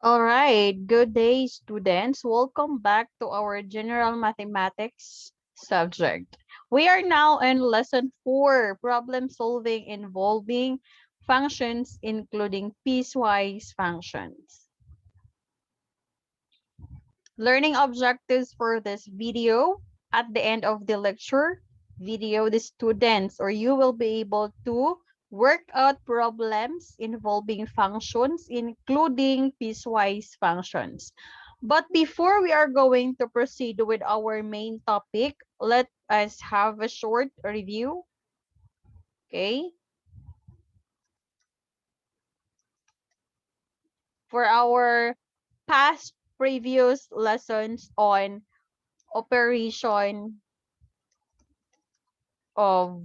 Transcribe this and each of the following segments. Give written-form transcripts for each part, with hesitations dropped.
All right, good day, students. Welcome back to our general mathematics subject. We are now in lesson 4, problem solving involving functions, including piecewise functions. Learning objectives for this video: at the end of the lecture video, the students or you will be able to work out problems involving functions, including piecewise functions. But before we are going to proceed with our main topic, let us have a short review. Okay. For our past previous lessons on operation of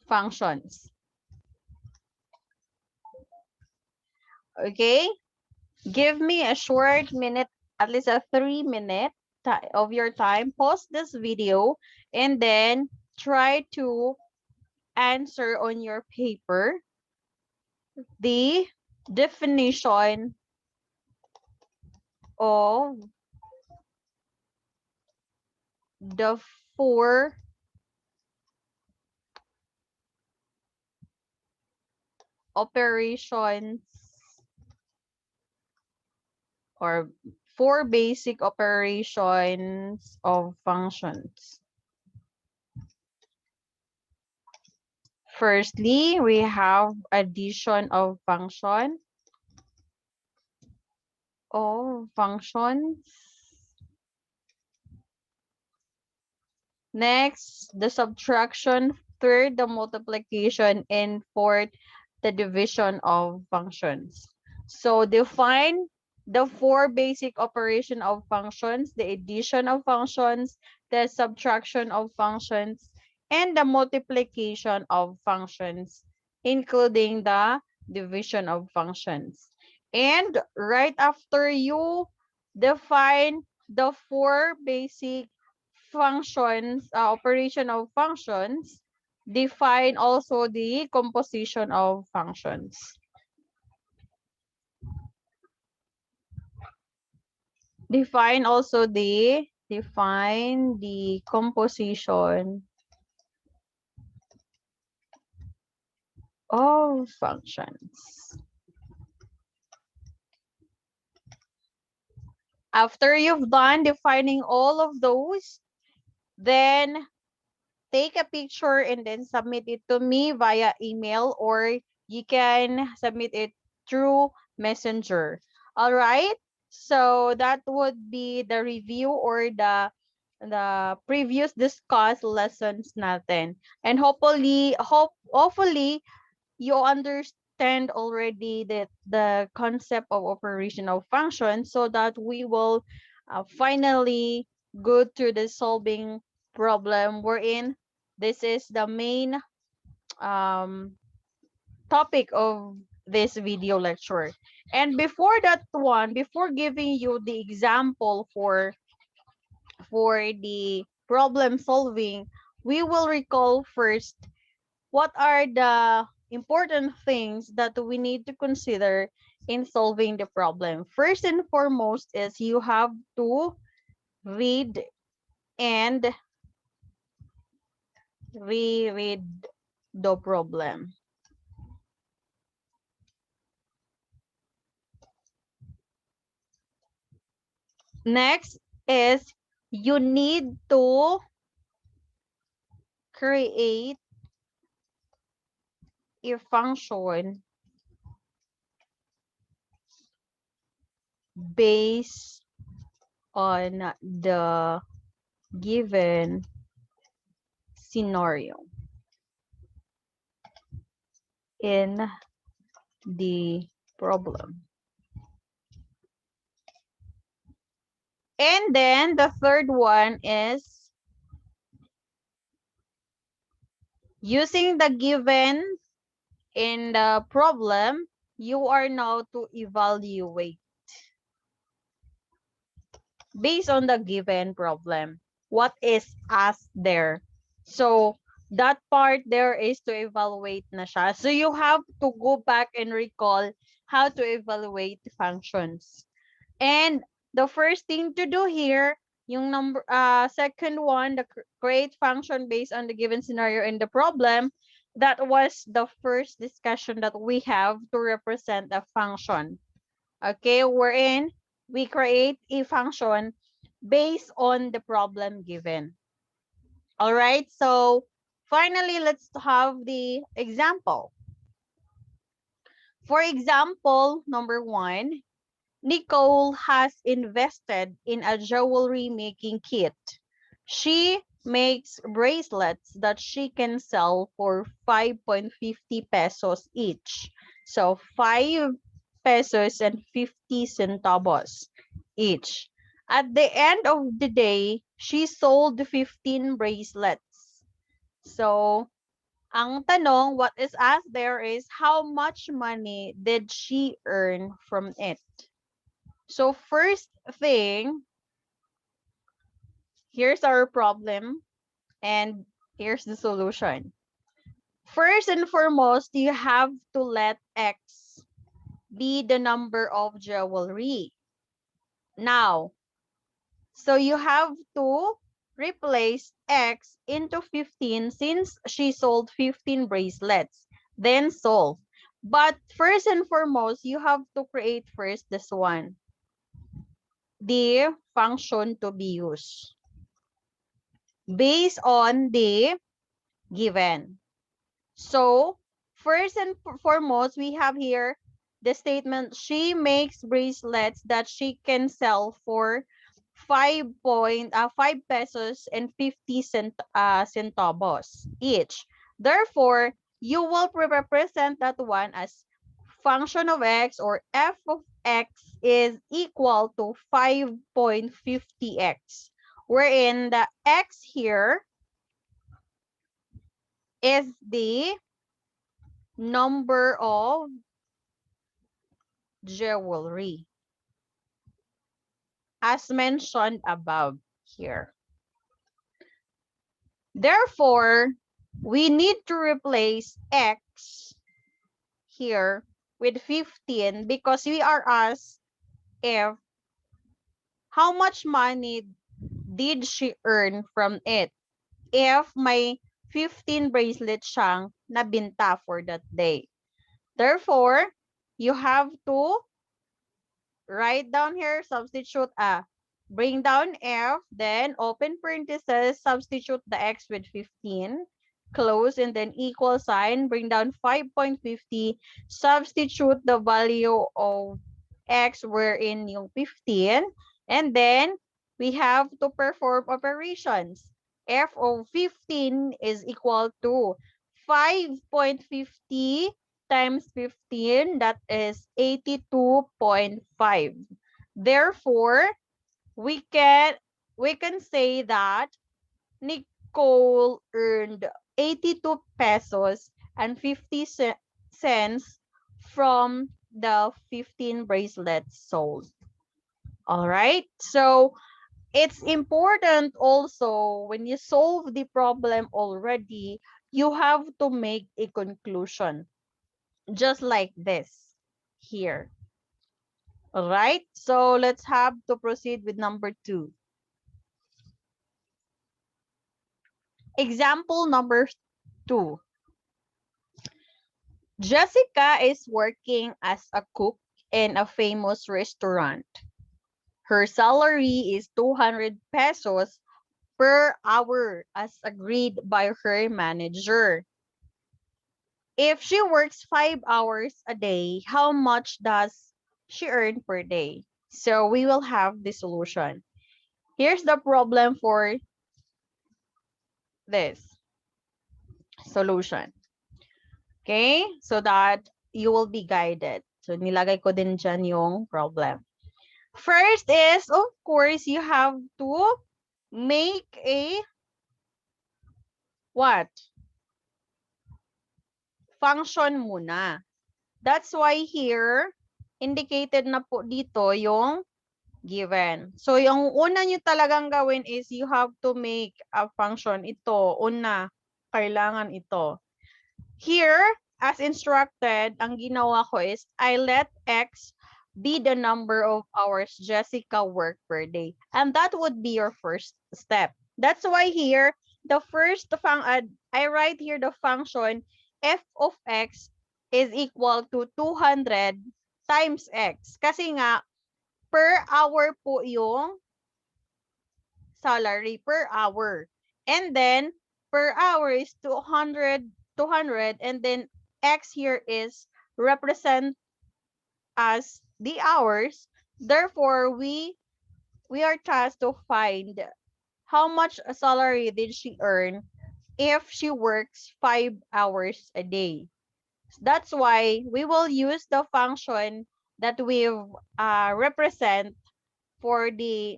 functions. Okay, give me a short minute, at least a 3 minute of your time. Pause this video and then try to answer on your paper the definition of the four operations or four basic operations of functions. Firstly, we have addition of functions. Next, the subtraction. Third, the multiplication. And fourth, the division of functions. So define the four basic operation of functions: the addition of functions, the subtraction of functions, and the multiplication of functions, including the division of functions. And right after you define the four basic functions, operation of functions, define also the composition of functions. Define the composition of functions. After you've done defining all of those, then take a picture and then submit it to me via email, or you can submit it through Messenger. All right? So that would be the review or the previous discussed lessons natin. And hopefully you understand already the concept of operational function, so that we will finally go to the solving problem wherein this is the main topic of this video lecture. And before that one, before giving you the example for the problem solving, we will recall first what are the important things that we need to consider in solving the problem. First and foremost is you have to read and reread the problem. Next is you need to create a function based on the given scenario in the problem. And then the third one is using the given in the problem, you are now to evaluate based on the given problem what is asked there. So that part there is to evaluate na siya. So you have to go back and recall how to evaluate functions. And the first thing to do here, yung second one, the create function based on the given scenario in the problem, that was the first discussion that we have to represent a function. Okay, wherein we create a function based on the problem given. All right, so finally, let's have the example. For example, number 1, Nicole has invested in a jewelry making kit. She makes bracelets that she can sell for 5.50 pesos each. So 5 pesos and 50 centavos each. At the end of the day, she sold 15 bracelets. So ang tanong, what is asked there is, how much money did she earn from it? So first thing, here's our problem and here's the solution. First and foremost, you have to let X be the number of jewelry. Now, so you have to replace X into 15 since she sold 15 bracelets. Then solve. But first and foremost, you have to create first this one. The function to be used based on the given. So, first and foremost, we have here the statement, she makes bracelets that she can sell for 5 pesos and 50 centavos each. Therefore, you will represent that one as function of x, or f of x is equal to 5.50x, wherein the x here is the number of jewelry as mentioned above here. Therefore, we need to replace x here with 15 because we are asked if how much money did she earn from it if may 15 bracelets siyang nabinta for that day. Therefore, you have to write down here, substitute bring down f, then open parentheses, substitute the x with 15, close, and then equal sign, bring down 5.50, substitute the value of x wherein yung 15, and then we have to perform operations. F of 15 is equal to 5.50 times 15, that is 82.5. Therefore, we can say that Nicole earned 82 pesos and 50 cents from the 15 bracelets sold. All right, so it's important also when you solve the problem already, you have to make a conclusion, just like this here. All right, so let's have to proceed with number 2. Example number 2. Jessica is working as a cook in a famous restaurant. Her salary is 200 pesos per hour as agreed by her manager. If she works 5 hours a day, how much does she earn per day? So we will have the solution. Here's the problem for this solution. Okay, so that you will be guided. So nilagay ko din dyan yung problem. First is, of course, you have to make a what? Function muna. That's why here, indicated na po dito yung given. So yung una nyo talagang gawin is you have to make a function. Ito, una, kailangan ito. Here, as instructed, ang ginawa ko is I let X be the number of hours Jessica work per day. And that would be your first step. That's why here, I write here the function f of X is equal to 200 times X. Kasi nga, per hour po yung salary per hour. And then, per hour is 200, and then X here is represent as the hours. Therefore, we are tasked to find how much salary did she earn if she works 5 hours a day. That's why we will use the function that we've represent for the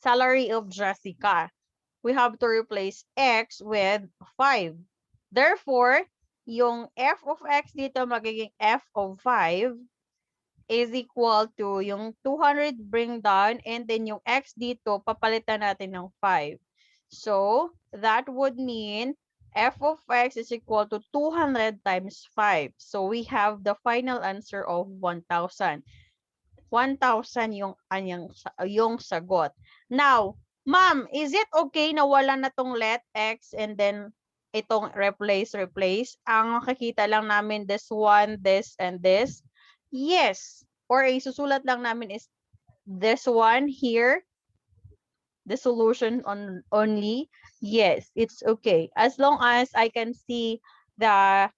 salary of Jessica. We have to replace X with 5. Therefore, yung f of X dito magiging f of 5 is equal to yung 200 bring down, and then yung X dito papalitan natin ng 5. So, that would mean f of X is equal to 200 times 5. So, we have the final answer of 1,000. 1,000 yung sagot. Now, ma'am, is it okay na wala na tong let X and then itong replace? Ang makikita lang namin this one, this, and this? Yes. Or isusulat lang namin is this one here, the solution only. Yes, it's okay. As long as I can see the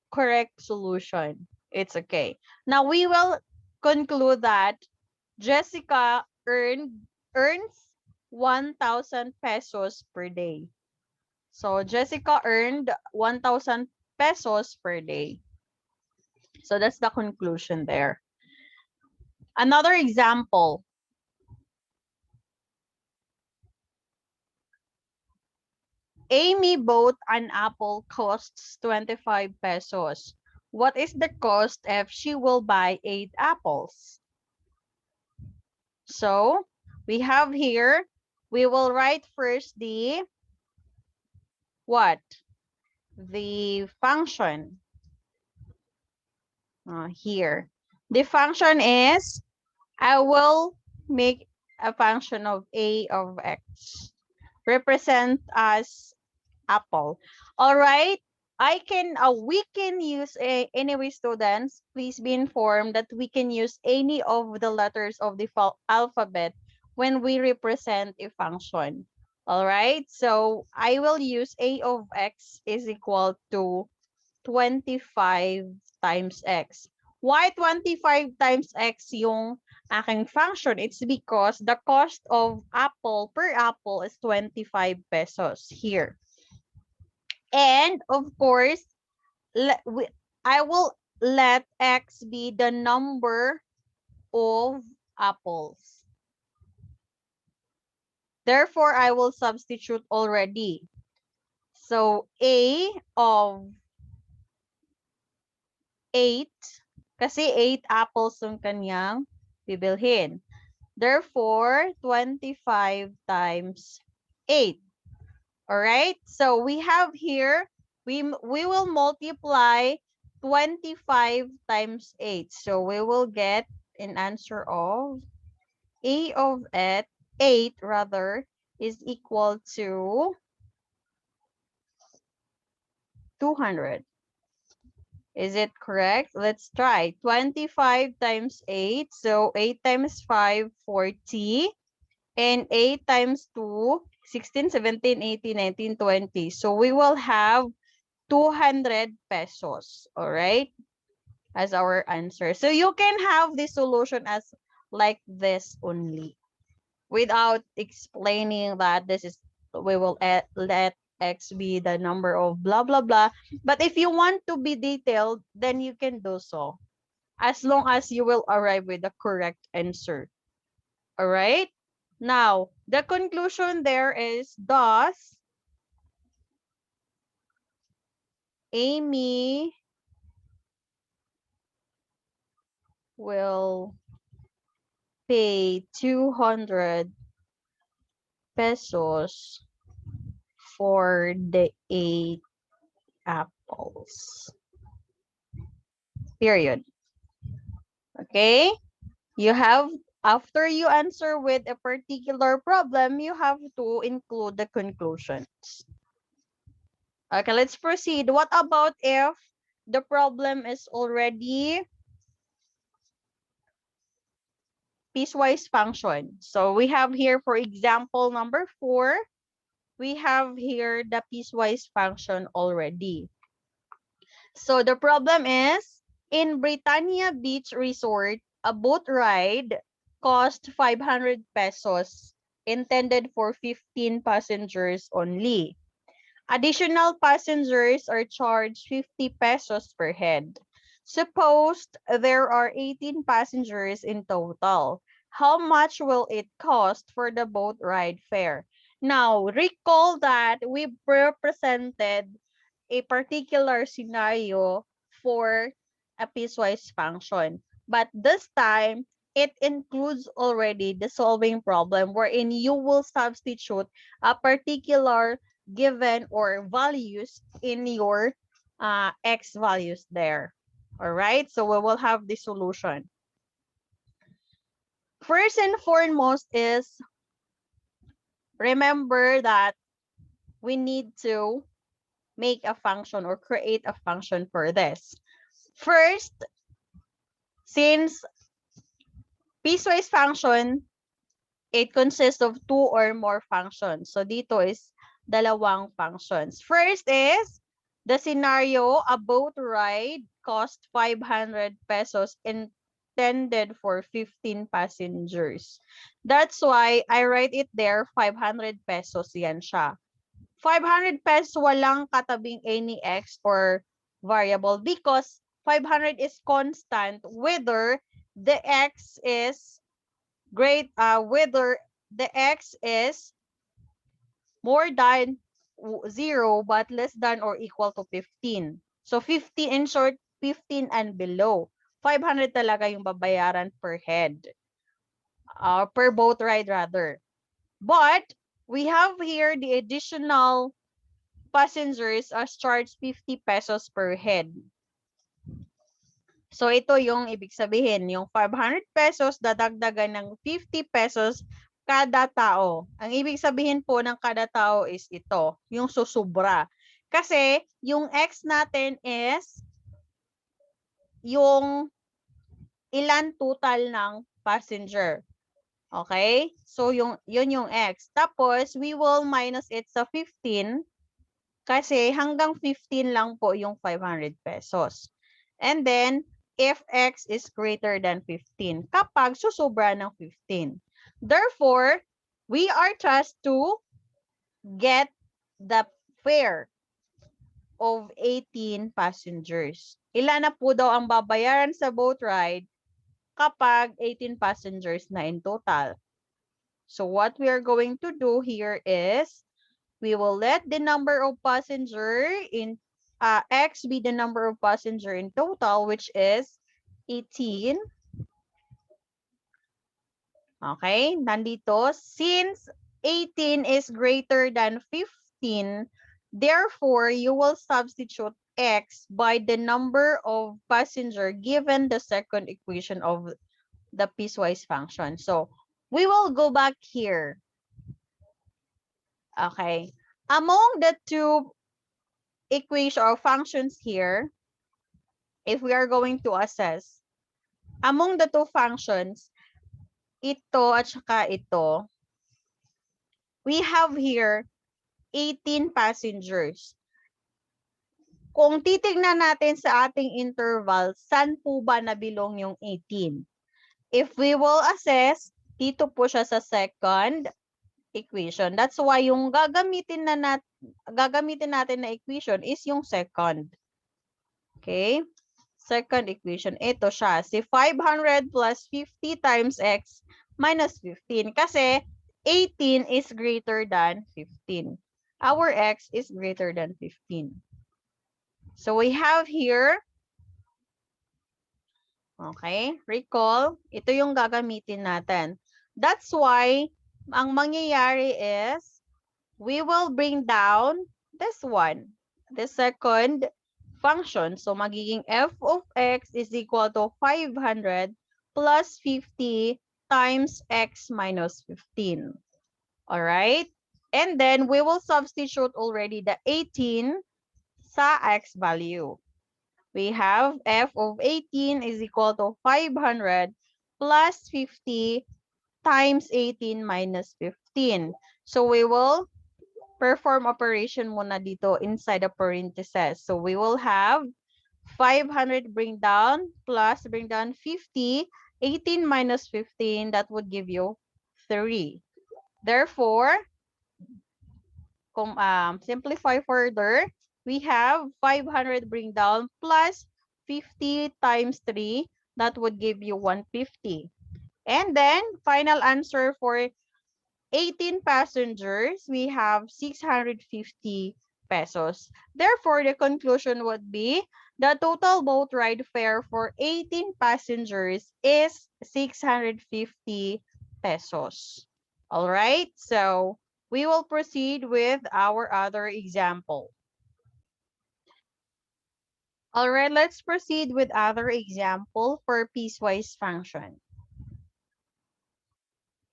correct solution, it's okay. Now, we will conclude that Jessica earns 1,000 pesos per day. So Jessica earned 1,000 pesos per day. So that's the conclusion there. Another example. Amy bought an apple costs 25 pesos. What is the cost if she will buy 8 apples? So, we have here, we will write first the what? The function. Here. The function is, I will make a function of a of x. Represent as apple. All right. We can use anyway, students, please be informed that we can use any of the letters of the alphabet when we represent a function. All right. So I will use a of x is equal to 25 times x. Why 25 times x yung aking function? It's because the cost of apple per apple is 25 pesos here. And of course, I will let x be the number of apples. Therefore, I will substitute already. So, a of 8, kasi 8 apples yung kanyang bibilhin. Therefore, 25 times 8. All right? So, we have here, we will multiply 25 times 8. So, we will get an answer of a of 8 rather is equal to 200. Is it correct? Let's try. 25 times 8. So 8 times 5, 40. And 8 times 2, 16, 17, 18, 19, 20. So we will have 200 pesos. All right? As our answer. So you can have the solution as like this only. Without explaining that this is, we will let x be the number of blah blah blah. But if you want to be detailed, then you can do so, as long as you will arrive with the correct answer. All right, now the conclusion there is, thus Amy will pay 200 pesos for the 8 apples. false. Period. Okay? You have, after you answer with a particular problem, you have to include the conclusions. Okay, let's proceed. What about if the problem is already piecewise function? So we have here, for example, number 4, we have here the piecewise function already. So the problem is, in Britannia Beach Resort, a boat ride cost 500 pesos, intended for 15 passengers only. Additional passengers are charged 50 pesos per head. Suppose there are 18 passengers in total. How much will it cost for the boat ride fare? Now, recall that we represented a particular scenario for a piecewise function. But this time, it includes already the solving problem wherein you will substitute a particular given or values in your x values there. All right, so we will have the solution. First and foremost is, remember that we need to make a function or create a function for this. First, since piecewise function, it consists of 2 or more functions. So dito is dalawang functions. First is the scenario, a boat ride cost 500 pesos intended for 15 passengers. That's why I write it there, 500 pesos yan siya. 500 pesos, walang katabing any x or variable because 500 is constant whether the x is whether the x is more than 0 but less than or equal to 15. So 15, in short, 15 and below. 500 talaga yung babayaran per head. Per boat ride rather. But we have here the additional passengers as charged 50 pesos per head. So ito yung ibig sabihin, yung 500 pesos dadagdagan ng 50 pesos kada tao. Ang ibig sabihin po ng kada tao is ito, yung susubra. Kasi yung x natin is yung ilan total ng passenger. Okay? So yun yung x. Tapos we will minus it sa 15 kasi hanggang 15 lang po yung 500 pesos. And then if x is greater than 15, kapag susobra ng 15. Therefore, we are tasked to get the fare of 18 passengers. Ilan na po daw ang babayaran sa boat ride kapag 18 passengers na in total? So what we are going to do here is, we will let the number of passenger in x be the number of passenger in total, which is 18. Okay, nandito, since 18 is greater than 15, therefore, you will substitute x by the number of passenger given the second equation of the piecewise function. So, we will go back here. Okay, among the two equation or functions here, if we are going to assess, among the two functions, ito at saka ito, we have here 18 passengers. Kung titignan natin sa ating interval, saan po ba nabilong yung 18? If we will assess, dito po siya sa second equation. That's why yung gagamitin natin na equation is yung second. Okay? Second equation. Ito siya. Si 500 plus 50 times x minus 15. Kasi 18 is greater than 15. Our x is greater than 15. So we have here, okay, recall, ito yung gagamitin natin. That's why, ang mangyayari is, we will bring down this one, the second function. So magiging f of x is equal to 500 plus 50 times x minus 15. All right? And then we will substitute already the 18 sa x value. We have f of 18 is equal to 500 plus 50 times 18 minus 15. So we will perform operation muna dito inside the parentheses. So we will have 500 bring down plus bring down 50, 18 minus 15, that would give you 3. Therefore, simplify further, we have 500 bring down plus 50 times 3, that would give you 150. And then, final answer for 18 passengers, we have 650 pesos. Therefore, the conclusion would be the total boat ride fare for 18 passengers is 650 pesos. All right, so we will proceed with our other example. All right, let's proceed with other example for piecewise function.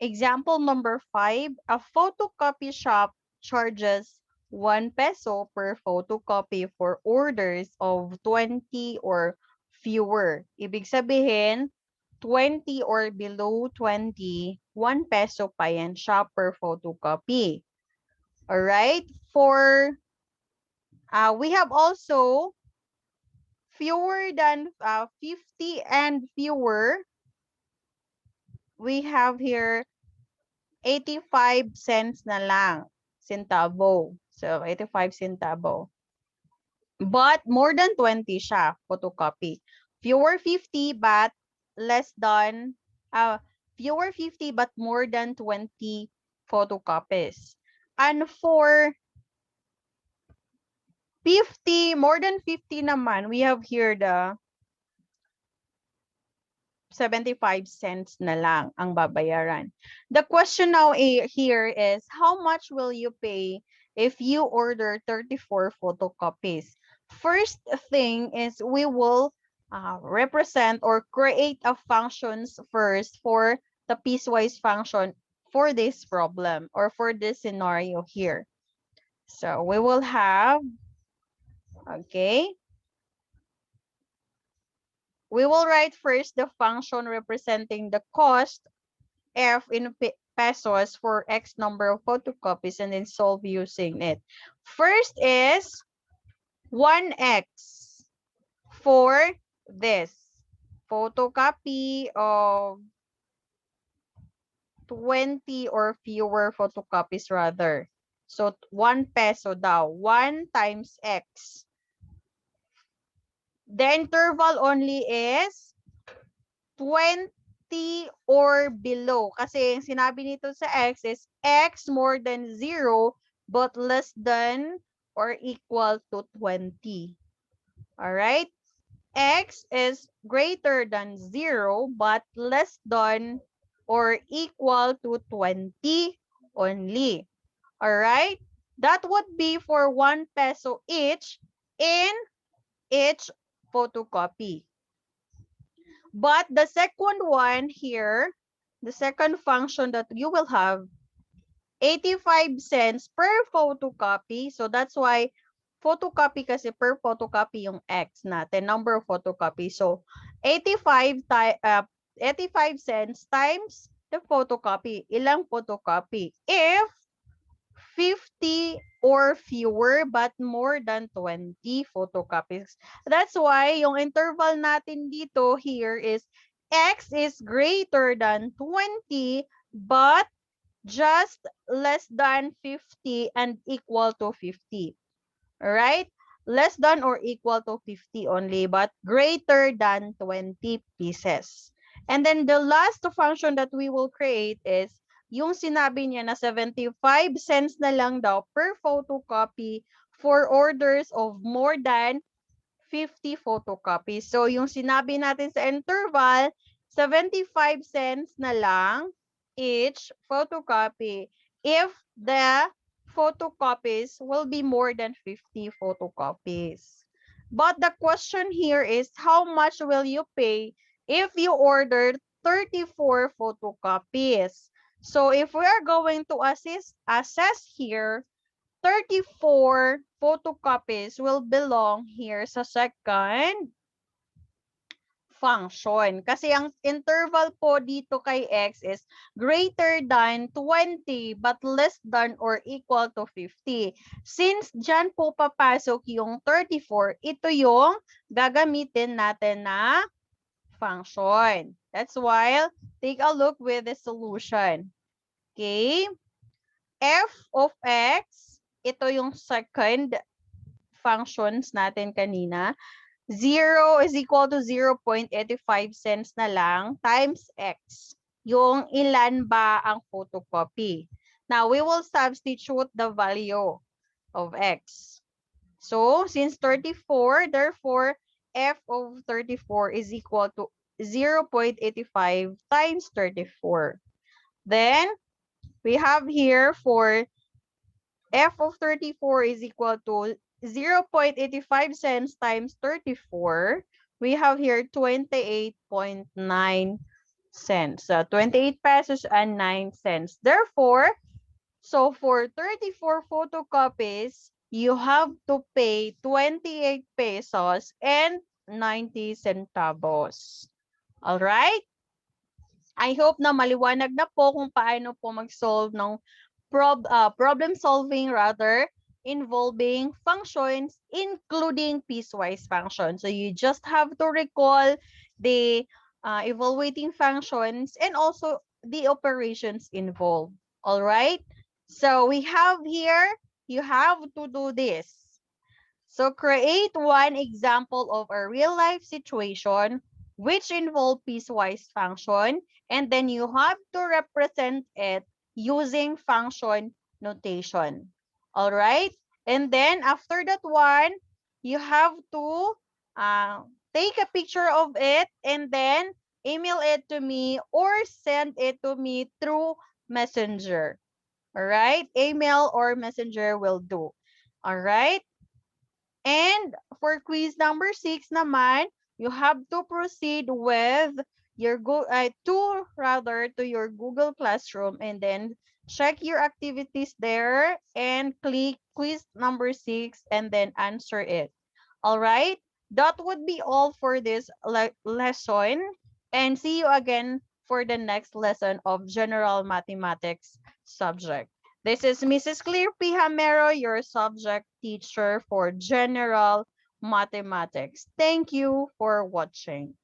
Example number 5, a photocopy shop charges 1 peso per photocopy for orders of 20 or fewer. Ibig sabihin, 20 or below 20, 1 peso pa yan siya per photocopy. Alright, for, we have also fewer than 50 and fewer. We have here 85 cents na lang, centavo. So, 85 centavo. But more than 20 siya, photocopy. Fewer 50 but less than, fewer 50 but more than 20 photocopies. And for 50, more than 50 naman, we have here the 75 cents na lang ang babayaran. The question now here is, how much will you pay if you order 34 photocopies? First thing is we will represent or create a functions first for the piecewise function for this problem or for this scenario here. So we will have, okay, we will write first the function representing the cost F in pesos for X number of photocopies and then solve using it. First is 1X for this photocopy of 20 or fewer photocopies rather. So 1 peso daw. 1 times X. The interval only is 20 or below. Kasi yung sinabi nito sa X is X more than 0 but less than or equal to 20. Alright? X is greater than 0 but less than or equal to 20 only. Alright? That would be for 1 peso each in each photocopy. But the second one here, the second function that you will have, 85 cents per photocopy. So that's why photocopy kasi per photocopy yung X natin, number of photocopy. So 85 cents times the photocopy. Ilang photocopy? If 50 or fewer but more than 20 photocopies. That's why yung interval natin dito here is X is greater than 20 but just less than 50 and equal to 50. Alright? Less than or equal to 50 only but greater than 20 pieces. And then the last function that we will create is yung sinabi niya na 75 cents na lang daw per photocopy for orders of more than 50 photocopies. So, yung sinabi natin sa interval, 75 cents na lang each photocopy if the photocopies will be more than 50 photocopies. But the question here is how much will you pay if you ordered 34 photocopies? So if we are going to assess here, 34 photocopies will belong here sa second function. Kasi ang interval po dito kay x is greater than 20 but less than or equal to 50. Since dyan po papasok yung 34, ito yung gagamitin natin na function. That's why, take a look with the solution. Okay? F of x, ito yung second functions natin kanina. 0 is equal to 0.85 cents na lang times x. Yung ilan ba ang photocopy. Now, we will substitute the value of x. So, since 34, therefore, f of 34 is equal to 0.85 times 34. Then, we have here for f of 34 is equal to 0.85 cents times 34. We have here 28.9 cents. 28 pesos and 9 cents. Therefore, so for 34 photocopies, you have to pay 28 pesos and 90 centavos. All right? I hope na maliwanag na po kung paano po mag-solve ng problem solving rather involving functions including piecewise functions. So you just have to recall the evaluating functions and also the operations involved. All right? So we have here, you have to do this. So create one example of a real life situation which involve piecewise function, and then you have to represent it using function notation. All right? And then after that one, you have to take a picture of it and then email it to me or send it to me through Messenger. All right? Email or Messenger will do. All right? And for quiz number 6 naman, you have to proceed with your to your Google Classroom and then check your activities there and click quiz number 6 and then answer it. All right? That would be all for this lesson, and see you again for the next lesson of general mathematics subject. This is Mrs. Clear P. Hamero, your subject teacher for general mathematics. Thank you for watching.